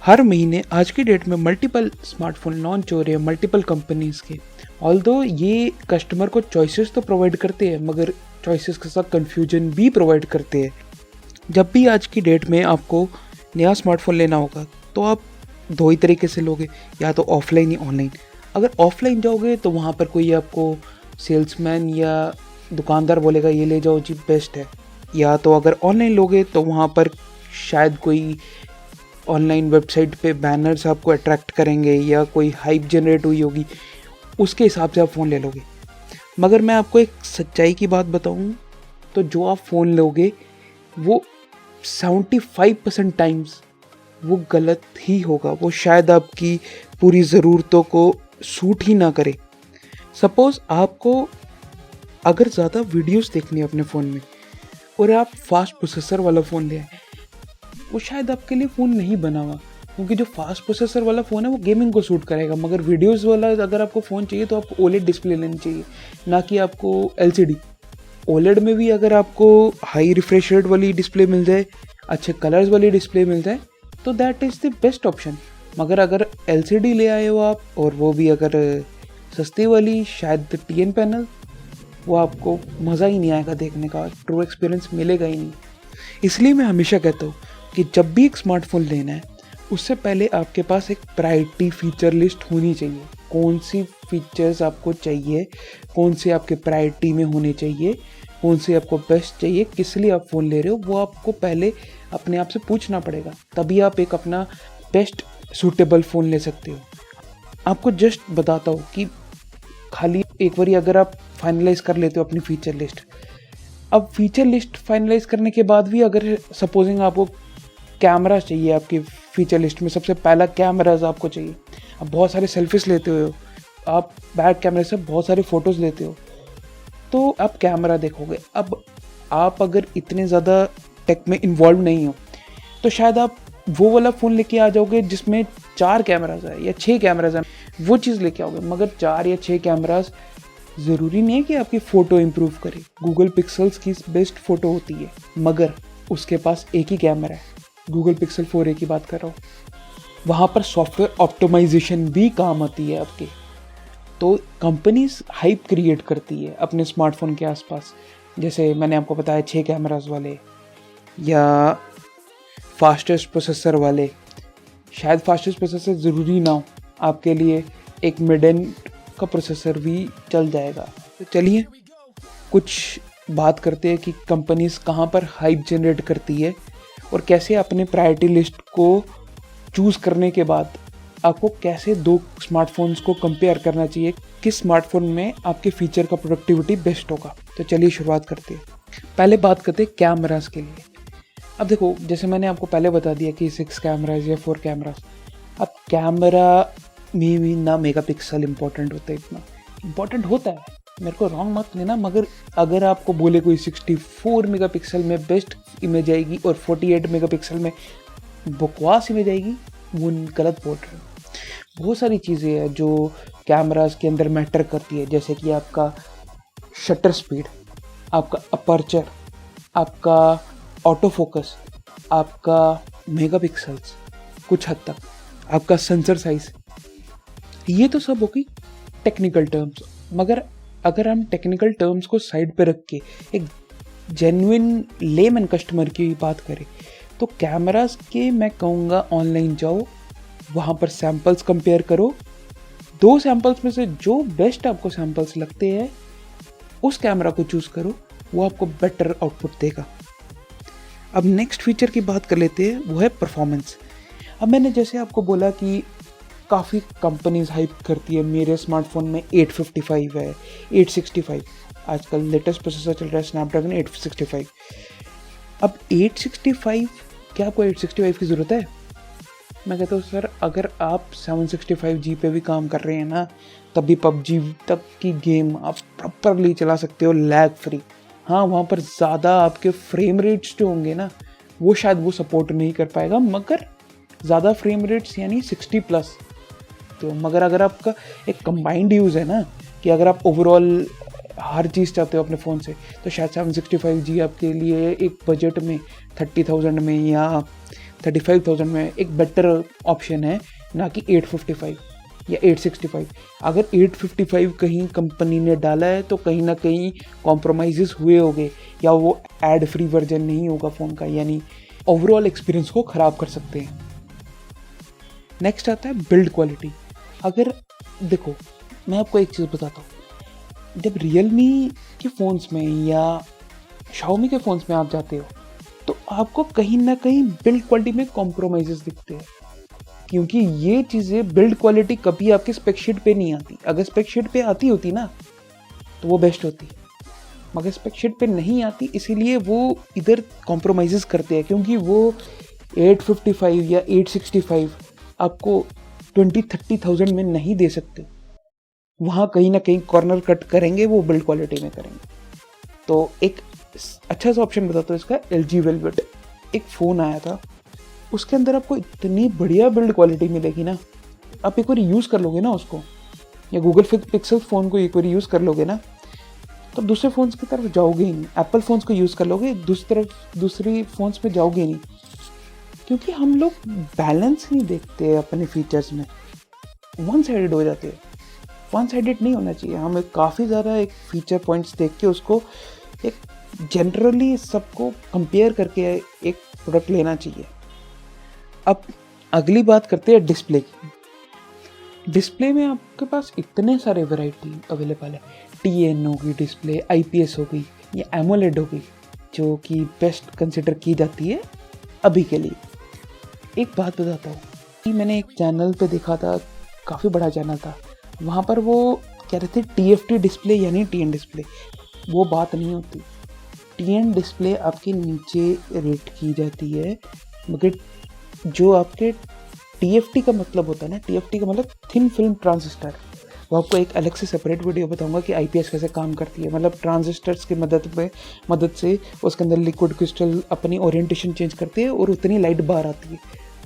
हर महीने आज की डेट में मल्टीपल स्मार्टफोन लॉन्च हो रहे हैं मल्टीपल कंपनीज़ के। ऑल्दो ये कस्टमर को चॉइसेस तो प्रोवाइड करते हैं, मगर चॉइसेस के साथ कन्फ्यूजन भी प्रोवाइड करते हैं। जब भी आज की डेट में आपको नया स्मार्टफोन लेना होगा तो आप दो ही तरीके से लोगे, या तो ऑफलाइन या ऑनलाइन। अगर ऑफलाइन जाओगे तो वहाँ पर कोई आपको सेल्समैन या दुकानदार बोलेगा ये ले जाओ जी बेस्ट है, या तो अगर ऑनलाइन लोगे तो वहाँ पर शायद कोई ऑनलाइन वेबसाइट पे बैनर्स आपको अट्रैक्ट करेंगे या कोई हाइप जनरेट हुई होगी, उसके हिसाब से आप फ़ोन ले लोगे। मगर मैं आपको एक सच्चाई की बात बताऊँ तो जो आप फ़ोन लोगे वो 75% टाइम्स वो गलत ही होगा। वो शायद आपकी पूरी ज़रूरतों को सूट ही ना करे। सपोज़ आपको अगर ज़्यादा वीडियोस देखनी है अपने फ़ोन में और आप फास्ट प्रोसेसर वाला फ़ोन ले आए, वो शायद आपके लिए फ़ोन नहीं बना हुआ, क्योंकि जो फास्ट प्रोसेसर वाला फ़ोन है वो गेमिंग को सूट करेगा। मगर वीडियोस वाला अगर आपको फ़ोन चाहिए तो आपको ओलेड डिस्प्ले लेनी चाहिए, ना कि आपको एलसीडी। ओलेड में भी अगर आपको हाई रिफ्रेश रेट वाली डिस्प्ले मिल जाए, अच्छे कलर्स वाली डिस्प्ले मिल जाए, तो that is the best option. मगर अगर एलसीडी ले आए हो आप, और वो भी अगर सस्ती वाली, शायद टीएन पैनल, वो आपको मज़ा ही नहीं आएगा देखने का, ट्रू एक्सपीरियंस मिलेगा ही नहीं। इसलिए मैं हमेशा कहता हूँ कि जब भी एक स्मार्टफोन लेना है उससे पहले आपके पास एक प्रायोरिटी फीचर लिस्ट होनी चाहिए। कौन सी फीचर्स आपको चाहिए, कौन से आपके प्रायोरिटी में होने चाहिए, कौन से आपको बेस्ट चाहिए, किस लिए आप फ़ोन ले रहे हो, वो आपको पहले अपने आप से पूछना पड़ेगा। तभी आप एक अपना बेस्ट सूटेबल फ़ोन ले सकते हो। आपको जस्ट बताता हूँ कि खाली एक बारी अगर आप फाइनलाइज़ कर लेते हो अपनी फ़ीचर लिस्ट, अब फीचर लिस्ट फाइनलाइज करने के बाद भी अगर सपोजिंग आपको कैमरा चाहिए, आपकी फीचर लिस्ट में सबसे पहला कैमराज आपको चाहिए। अब बहुत सारे सेल्फीज लेते हो आप, बैक कैमरे से बहुत सारी फ़ोटोज़ लेते हो, तो आप कैमरा देखोगे। अब आप अगर इतने ज़्यादा टेक में इन्वॉल्व नहीं हो तो शायद आप वो वाला फ़ोन लेके आ जाओगे जिसमें 4 कैमराज है या 6 कैमराज हैं, वो चीज़ लेके आओगे। मगर 4 या 6 कैमराज ज़रूरी नहीं है कि आपकी फ़ोटो इम्प्रूव करे। गूगल पिक्सल्स की बेस्ट फ़ोटो होती है, मगर उसके पास एक ही कैमरा है। गूगल पिक्सल 4a की बात कर रहा हूँ। वहाँ पर सॉफ्टवेयर ऑप्टिमाइजेशन भी काम आती है आपके। तो कंपनीज हाइप क्रिएट करती है अपने स्मार्टफोन के आसपास, जैसे मैंने आपको बताया 6 कैमराज वाले या फास्टेस्ट प्रोसेसर वाले। शायद फास्टेस्ट प्रोसेसर ज़रूरी ना हो, आपके लिए एक मिड एंड का प्रोसेसर भी चल जाएगा। तो चलिए कुछ बात करते हैं कि कंपनीज कहाँ पर हाइप जनरेट करती है और कैसे अपने प्रायोरिटी लिस्ट को चूज़ करने के बाद आपको कैसे दो स्मार्टफोन्स को कंपेयर करना चाहिए, किस स्मार्टफोन में आपके फीचर का प्रोडक्टिविटी बेस्ट होगा। तो चलिए शुरुआत करते हैं। पहले बात करते हैं कैमरास के लिए। अब देखो, जैसे मैंने आपको पहले बता दिया कि 6 कैमराज या 4 कैमराज। अब कैमरा में भी ना मेगापिक्सल इम्पोर्टेंट होता है, इतना इम्पोर्टेंट होता है, मेरे को रॉन्ग मत लेना। मगर अगर आपको बोले कोई 64 मेगापिक्सल में बेस्ट इमेज आएगी और 48 मेगापिक्सल में बकवास इमेज आएगी, वो गलत बोल रहे हो। बहुत सारी चीज़ें हैं जो कैमरास के अंदर मैटर करती है, जैसे कि आपका शटर स्पीड, आपका अपर्चर, आपका ऑटो फोकस, आपका मेगापिक्सल्स, कुछ हद तक आपका सेंसर साइज। ये तो सब होगी टेक्निकल टर्म्स। मगर अगर हम टेक्निकल टर्म्स को साइड पे रख के एक जेन्युइन लेमैन कस्टमर की बात करें तो कैमरास के मैं कहूँगा ऑनलाइन जाओ, वहाँ पर सैम्पल्स कंपेयर करो। 2 सैम्पल्स में से जो बेस्ट आपको सैम्पल्स लगते हैं उस कैमरा को चूज़ करो, वो आपको बेटर आउटपुट देगा। अब नेक्स्ट फीचर की बात कर लेते हैं, वो है परफॉर्मेंस। अब मैंने जैसे आपको बोला कि काफ़ी कंपनीज हाइप करती है, मेरे स्मार्टफोन में 855 है, 865, आजकल लेटेस्ट प्रोसेसर चल रहा है स्नैपड्रैगन 865। अब 865, क्या आपको 865 की ज़रूरत है? मैं कहता हूँ सर, अगर आप 765G पे भी काम कर रहे हैं ना, तभी PUBG तक की गेम आप प्रॉपरली चला सकते हो लैग फ्री। हाँ, वहाँ पर ज़्यादा आपके फ्रेम रेट्स जो होंगे ना, वो शायद वो सपोर्ट नहीं कर पाएगा, मगर ज़्यादा फ्रेम रेट्स यानी 60+। तो मगर अगर आपका एक कंबाइंड यूज़ है ना, कि अगर आप ओवरऑल हर चीज़ चाहते हो अपने फ़ोन से, तो शायद 765G आपके लिए एक बजट में 30,000 में या 35,000 में एक बेटर ऑप्शन है ना कि 855 या 865। अगर 855 कहीं कंपनी ने डाला है तो कहीं ना कहीं कॉम्प्रोमाइज़ हुए होंगे, या वो एड फ्री वर्जन नहीं होगा फ़ोन का, यानी ओवरऑल एक्सपीरियंस को ख़राब कर सकते हैं। नेक्स्ट आता है बिल्ड क्वालिटी। अगर देखो, मैं आपको एक चीज़ बताता हूँ, जब रियलमी के फ़ोन्स में या शाओमी के फ़ोन्स में आप जाते हो तो आपको कहीं ना कहीं बिल्ड क्वालिटी में कॉम्प्रोमाइज़ दिखते हैं, क्योंकि ये चीज़ें बिल्ड क्वालिटी कभी आपके स्पेक शीट पे नहीं आती। अगर स्पेक शीट पे आती होती ना तो वो बेस्ट होती, मगर स्पेक शीट पे नहीं आती, इसीलिए वो इधर कॉम्प्रोमाइज़ करते हैं, क्योंकि वो 855 या 865 आपको 20-30,000 में नहीं दे सकते। वहाँ कहीं ना कहीं कॉर्नर कट करेंगे, वो बिल्ड क्वालिटी में करेंगे। तो एक अच्छा सा ऑप्शन बताता हूँ इसका, LG वेलवेट। एक फ़ोन आया था, उसके अंदर आपको इतनी बढ़िया बिल्ड क्वालिटी मिलेगी ना, आप एक बार यूज़ कर लोगे ना उसको, या गूगल पिक्सल फ़ोन को एक बार यूज़ कर लोगे ना, तो दूसरे फ़ोन्स की तरफ जाओगे ही नहीं। एप्पल फ़ोन्स को यूज़ कर लोगे, दूसरी फ़ोन्स पे जाओगे नहीं, क्योंकि हम लोग बैलेंस नहीं देखते अपने फीचर्स में, वन साइडेड हो जाते हैं। वन साइडेड नहीं होना चाहिए, हमें काफ़ी ज़्यादा एक फीचर पॉइंट्स देख के उसको एक जनरली सबको कंपेयर करके एक प्रोडक्ट लेना चाहिए। अब अगली बात करते हैं डिस्प्ले की। डिस्प्ले में आपके पास इतने सारे वैरायटी अवेलेबल है। TN होगी डिस्प्ले, IPS होगी या एमोलेड होगी, जो कि बेस्ट कंसिडर की जाती है अभी के लिए। एक बात बताता हूँ कि मैंने एक चैनल पे देखा था, काफ़ी बड़ा चैनल था, वहाँ पर वो कह रहे थे TFT डिस्प्ले यानी TN डिस्प्ले। वो बात नहीं होती। TN डिस्प्ले आपके नीचे रेट की जाती है, मगर जो आपके TFT का मतलब होता है ना, TFT का मतलब थिन फिल्म ट्रांजिस्टर, वो आपको एक अलग से सेपरेट वीडियो बताऊंगा कि IPS कैसे काम करती है। मतलब ट्रांजिस्टर्स की मदद से उसके अंदर लिक्विड क्रिस्टल अपनी ओरिएंटेशन चेंज करते हैं और उतनी लाइट बाहर आती है।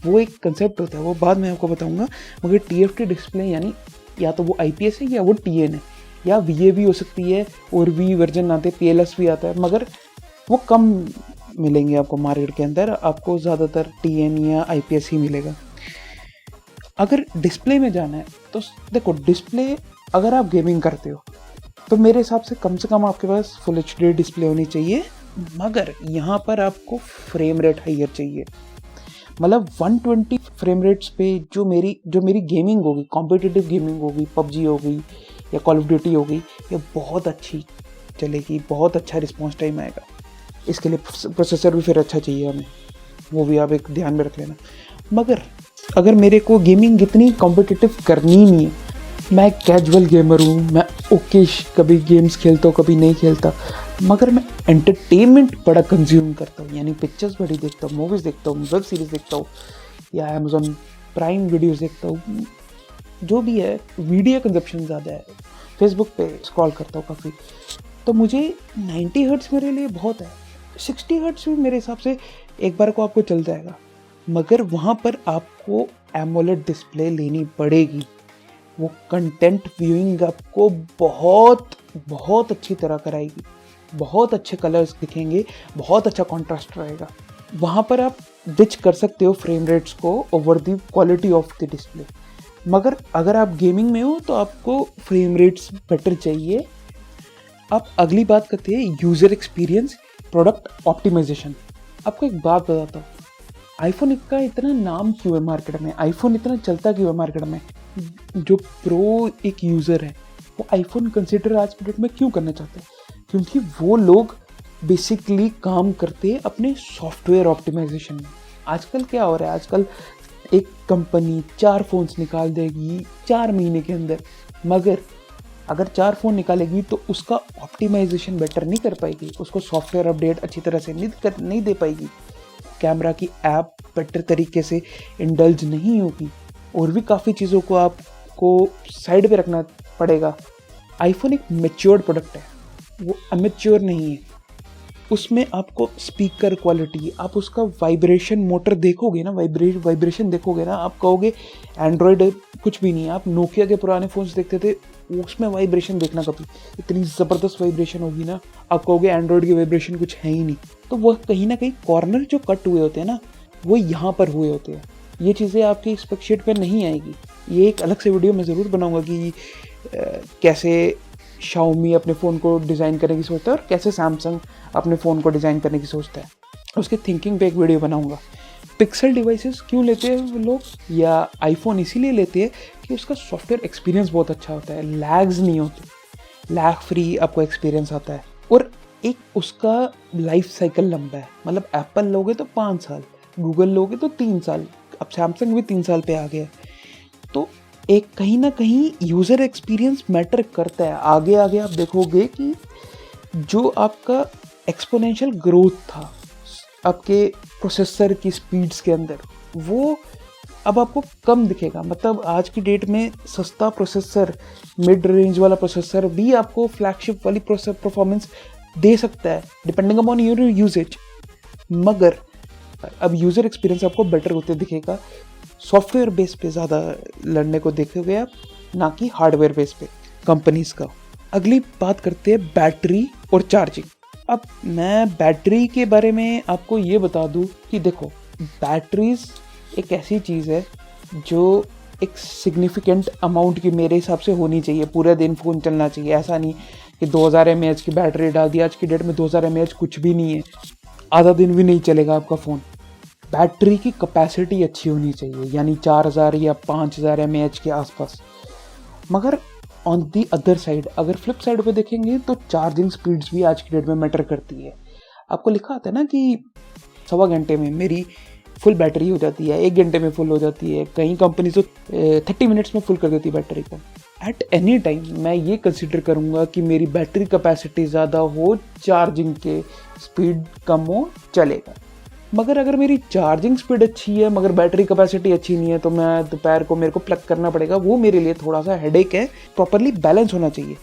वो एक कंसेप्ट होता है, वो बाद में आपको बताऊंगा। मगर TFT डिस्प्ले यानी या तो वो IPS है या वो TN है, या VA भी हो सकती है, और भी वर्जन आते हैं, PLS भी आता है, मगर वो कम मिलेंगे आपको मार्केट के अंदर। आपको ज़्यादातर TN या IPS ही मिलेगा। अगर डिस्प्ले में जाना है तो देखो, डिस्प्ले अगर आप गेमिंग करते हो तो मेरे हिसाब से कम आपके पास फुल HD डिस्प्ले होनी चाहिए, मगर यहाँ पर आपको फ्रेम रेट हाइयर चाहिए। मतलब 120 फ्रेम रेट्स पे जो मेरी गेमिंग होगी, कॉम्पिटिटिव गेमिंग होगी, PUBG होगी या कॉल ऑफ ड्यूटी होगी, ये बहुत अच्छी चलेगी, बहुत अच्छा रिस्पॉन्स टाइम आएगा। इसके लिए प्रोसेसर भी फिर अच्छा चाहिए हमें, वो भी आप एक ध्यान में रख लेना। मगर अगर मेरे को गेमिंग इतनी कॉम्पिटिटिव करनी नहीं है, मैं कैजुअल गेमर हूँ, मैं कभी गेम्स खेलता हूँ, कभी नहीं खेलता, मगर मैं एंटरटेनमेंट बड़ा कंज्यूम करता हूँ, यानी पिक्चर्स बड़ी देखता हूँ, मूवीज़ देखता हूँ, वेब सीरीज़ देखता हूँ, या अमेज़ॉन प्राइम वीडियोज़ देखता हूँ, जो भी है, वीडियो कंजप्शन ज़्यादा है, फेसबुक पे स्क्रॉल करता हूँ काफ़ी, तो मुझे 90 हर्ट्ज़ मेरे लिए बहुत है। 60 हर्ट्ज़ भी मेरे हिसाब से एक बार को आपको चल जाएगा, मगर वहाँ पर आपको एमोलेड डिस्प्ले लेनी पड़ेगी। वो कंटेंट व्यूइंग आपको बहुत अच्छी तरह कराएगी, बहुत अच्छे कलर्स दिखेंगे, बहुत अच्छा कॉन्ट्रास्ट रहेगा। वहाँ पर आप डिच कर सकते हो फ्रेम रेट्स को over the quality of the display, मगर अगर आप गेमिंग में हो तो आपको फ्रेम रेट्स बेटर चाहिए। अब अगली बात करते हैं यूज़र एक्सपीरियंस, प्रोडक्ट ऑप्टिमाइजेशन। आपको एक बात बताता हूँ, आईफोन का इतना नाम क्यों है मार्केट में, आईफोन इतना चलता क्यों है मार्केट में। जो प्रो एक यूज़र है वो आईफोन कंसिडर आज के डेट में क्यों करना चाहते हैं, क्योंकि वो लोग बेसिकली काम करते हैं अपने सॉफ्टवेयर ऑप्टिमाइजेशन में। आजकल क्या हो रहा है, आजकल एक कंपनी 4 फ़ोन्स निकाल देगी 4 महीने के अंदर, मगर अगर 4 फ़ोन निकालेगी तो उसका ऑप्टिमाइजेशन बेटर नहीं कर पाएगी, उसको सॉफ्टवेयर अपडेट अच्छी तरह से नहीं दे पाएगी, कैमरा की ऐप बेटर तरीके से इंडल्ज नहीं होगी, और भी काफ़ी चीज़ों को आपको साइड पे रखना पड़ेगा। आईफोन एक मैच्योर्ड प्रोडक्ट है, वो अमेच्योर नहीं है। उसमें आपको स्पीकर क्वालिटी, आप उसका वाइब्रेशन मोटर देखोगे ना, वाइब्रेशन देखोगे ना, आप कहोगे एंड्रॉयड कुछ भी नहीं है। आप नोकिया के पुराने फ़ोन्स देखते थे, उसमें वाइब्रेशन देखना कभी, इतनी ज़बरदस्त वाइब्रेशन होगी ना, आप कहोगे एंड्रॉयड की वाइब्रेशन कुछ है ही नहीं। तो वो कहीं ना कहीं कॉर्नर जो कट हुए होते हैं ना, वो यहाँ पर हुए होते हैं। ये चीज़ें आपकी स्पेकशीट पे नहीं आएगी। ये एक अलग से वीडियो मैं ज़रूर बनाऊंगा कि कैसे Xiaomi अपने फ़ोन को डिज़ाइन करने की सोचता है और कैसे सैमसंग अपने फ़ोन को डिज़ाइन करने की सोचता है। उसके थिंकिंग पे एक वीडियो बनाऊंगा। पिक्सल डिवाइसेस क्यों लेते हैं लोग या आईफोन इसीलिए लेते हैं कि उसका सॉफ्टवेयर एक्सपीरियंस बहुत अच्छा होता है, लैग्स नहीं होते, लैग फ्री आपको एक्सपीरियंस आता है और एक उसका लाइफ साइकिल लंबा है। मतलब एप्पल लोगे तो 5 साल, गूगल लोगे तो 3 साल, अब सैमसंग भी 3 साल पे आ गया। तो एक कहीं ना कहीं यूज़र एक्सपीरियंस मैटर करता है। आगे आगे आप देखोगे कि जो आपका एक्सपोनेंशियल ग्रोथ था आपके प्रोसेसर की स्पीड्स के अंदर, वो अब आपको कम दिखेगा। मतलब आज की डेट में सस्ता प्रोसेसर, मिड रेंज वाला प्रोसेसर भी आपको फ्लैगशिप वाली परफॉर्मेंस दे सकता है डिपेंडिंग अपॉन योर यूजेज, मगर अब यूज़र एक्सपीरियंस आपको बेटर होते दिखेगा। सॉफ्टवेयर बेस पे ज़्यादा लड़ने को देखोगे आप, ना कि हार्डवेयर बेस पे कंपनीज का। अगली बात करते हैं बैटरी और चार्जिंग। अब मैं बैटरी के बारे में आपको ये बता दूं कि देखो, बैटरीज एक ऐसी चीज़ है जो एक सिग्निफिकेंट अमाउंट की मेरे हिसाब से होनी चाहिए। पूरे दिन फ़ोन चलना चाहिए, ऐसा नहीं कि 2000 mAh की बैटरी डाल दी। आज की डेट में 2000 mAh कुछ भी नहीं है, आधा दिन भी नहीं चलेगा आपका फ़ोन। बैटरी की कैपेसिटी अच्छी होनी चाहिए, यानी 4000 या 5000 mAh के आसपास। मगर ऑन दी अदर साइड, अगर फ्लिप साइड पे देखेंगे तो चार्जिंग स्पीड्स भी आज की डेट में मैटर करती है। आपको लिखा आता है ना कि 1.25 घंटे में मेरी फुल बैटरी हो जाती है, 1 घंटे में फुल हो जाती है, कई कंपनी तो 30 मिनट्स में फुल कर देती है बैटरी को। एट एनी टाइम मैं ये कंसिडर करूँगा कि मेरी बैटरी कैपेसिटी ज़्यादा हो, चार्जिंग के स्पीड कम हो, चलेगा। मगर अगर मेरी चार्जिंग स्पीड अच्छी है मगर बैटरी कैपेसिटी अच्छी नहीं है तो मैं दोपहर को मेरे को प्लग करना पड़ेगा, वो मेरे लिए थोड़ा सा हेडेक है। प्रॉपरली बैलेंस होना चाहिए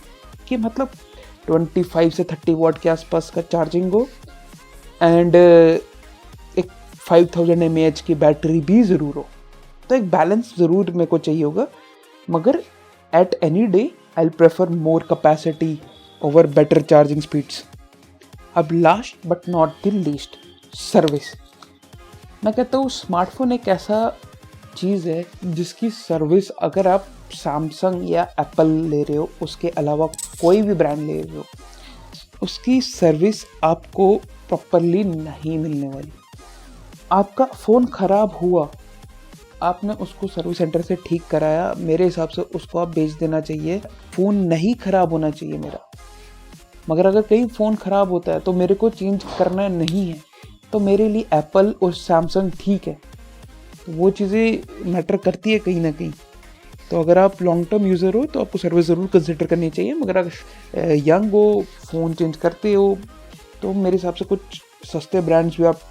कि मतलब 25 से 30 वाट के आसपास का चार्जिंग हो एंड एक 5000 mAh की बैटरी भी ज़रूर हो। तो एक बैलेंस ज़रूर मेरे को चाहिए होगा, मगर at any day I prefer more capacity over better charging speeds. अब last but not the least, service. मैं कहता हूँ स्मार्टफोन एक ऐसा चीज़ है जिसकी सर्विस, अगर आप सैमसंग या एप्पल ले रहे हो, उसके अलावा कोई भी ब्रांड ले रहे हो, उसकी सर्विस आपको प्रॉपरली नहीं मिलने वाली। आपका फ़ोन ख़राब हुआ, आपने उसको सर्विस सेंटर से ठीक कराया, मेरे हिसाब से उसको आप बेच देना चाहिए। फ़ोन नहीं ख़राब होना चाहिए मेरा। मगर अगर कहीं फ़ोन ख़राब होता है तो मेरे को चेंज करना नहीं है, तो मेरे लिए एप्पल और सैमसंग ठीक है। तो वो चीज़ें मैटर करती है कहीं ना कहीं। तो अगर आप लॉन्ग टर्म यूज़र हो तो आपको सर्विस ज़रूर कंसिडर करनी चाहिए। मगर अगर यंग हो, फ़ोन चेंज करते हो, तो मेरे हिसाब से कुछ सस्ते ब्रांड्स भी आप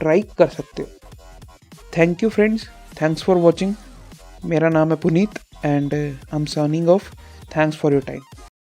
ट्राई कर सकते हो। Thank you friends, thanks for watching. मेरा नाम है Puneet and I am signing off. Thanks for your time.